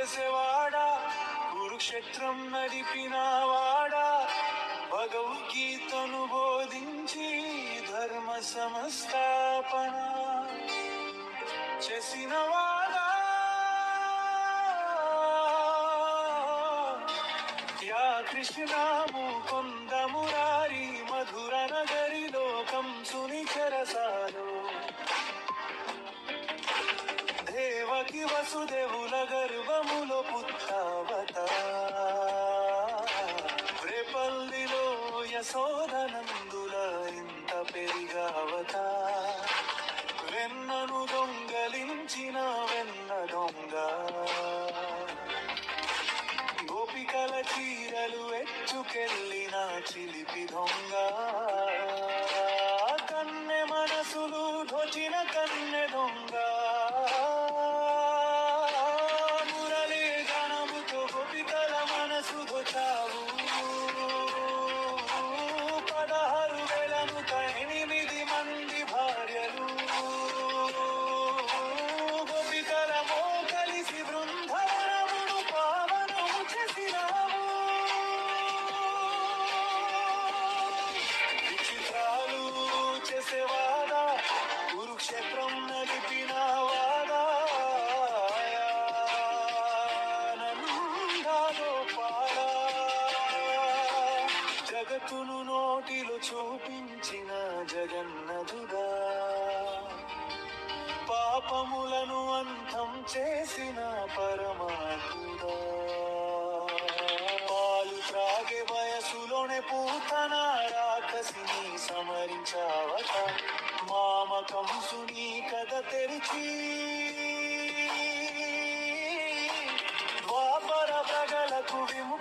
చేసేవాడా, కురుక్షేత్రం నడిపినవాడా, భగవద్గీతను బోధించి ధర్మ సంస్థాపన చేసినవాడా, యా కృష్ణ ముకుంద మురారి మధుర నగరి లోకం సునిచరసాలో, దేవకి వసుదేవుల గర్భములో పుత్తావతా, రేపల్లిలో యశోదనందుల ఇంత పెరిగావతా, వెన్నను దొంగలించిన వెన్న దొంగ, గోపికల చీరలు ఎచ్చుకెళ్ళిన చిలిపి దొంగ, కన్నె మనసులు దోచిన కన్నె దొంగ, మురళి గణముతో గోపికల మనసు దోచావు, 16,000 8 మంది భార్యలు, గోపికలమో కలిసి బృందావనమును పావనము చేసినావు, విచిత్రాలు చేసేవాడా, కురుక్షేత్రం నడిపినవాడా, నందగోపాలా, జగత్తును నోటిలో చూపించిన జగన్నదుడా, పాపములను అంతం చేసిన పరమాత్ముడా, పాలు త్రాగే వయసులోనే పూతన రాక్షసిని సమరించావట, మామకంసుని కథ తెరిచి ద్వాపర ప్రగలకు విము